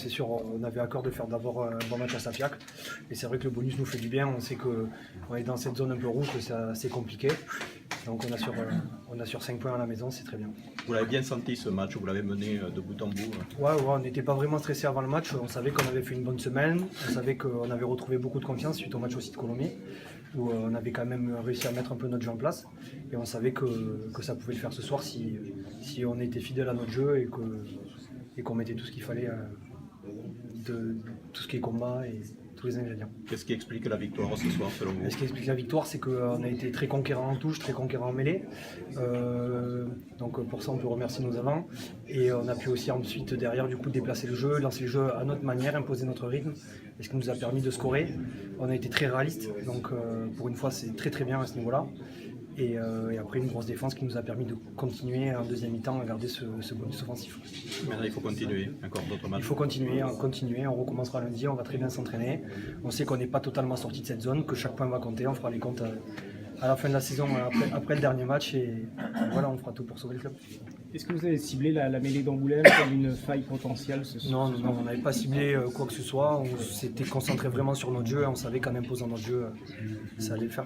C'est sûr, on avait à cœur de faire d'abord un bon match à Sapiac. Et c'est vrai que le bonus nous fait du bien. On sait qu'on est dans cette zone un peu rouge, que c'est assez compliqué. Donc on assure 5 points à la maison, c'est très bien. Vous l'avez bien senti ce match, vous l'avez mené de bout en bout. Ouais, on n'était pas vraiment stressé avant le match. On savait qu'on avait fait une bonne semaine. On savait qu'on avait retrouvé beaucoup de confiance suite au match aussi de Colomiers, où on avait quand même réussi à mettre un peu notre jeu en place. Et on savait que ça pouvait le faire ce soir si on était fidèle à notre jeu et qu'on mettait tout ce qu'il fallait, de tout ce qui est combat et tous les ingrédients. Qu'est-ce qui explique la victoire ce soir selon vous? Ce qui explique la victoire, c'est qu'on a été très conquérant en touche, très conquérant en mêlée. Donc pour ça, on peut remercier nos avants. Et on a pu aussi ensuite, derrière, du coup, déplacer le jeu, lancer le jeu à notre manière, imposer notre rythme. Et ce qui nous a permis de scorer. On a été très réaliste. Donc pour une fois, c'est très très bien à ce niveau-là. Et après, une grosse défense qui nous a permis de continuer en deuxième mi-temps à garder ce bonus offensif. Maintenant, il faut continuer, encore d'autres matchs. Il faut continuer, on recommencera lundi, on va très bien s'entraîner. On sait qu'on n'est pas totalement sorti de cette zone, que chaque point va compter, on fera les comptes à la fin de la saison, après le dernier match, et voilà, on fera tout pour sauver le club. Est-ce que vous avez ciblé la mêlée d'Angoulême comme une faille potentielle ce soir? Non, on n'avait pas ciblé quoi que ce soit, on s'était concentré vraiment sur notre jeu, on savait qu'en imposant notre jeu, ça allait le faire.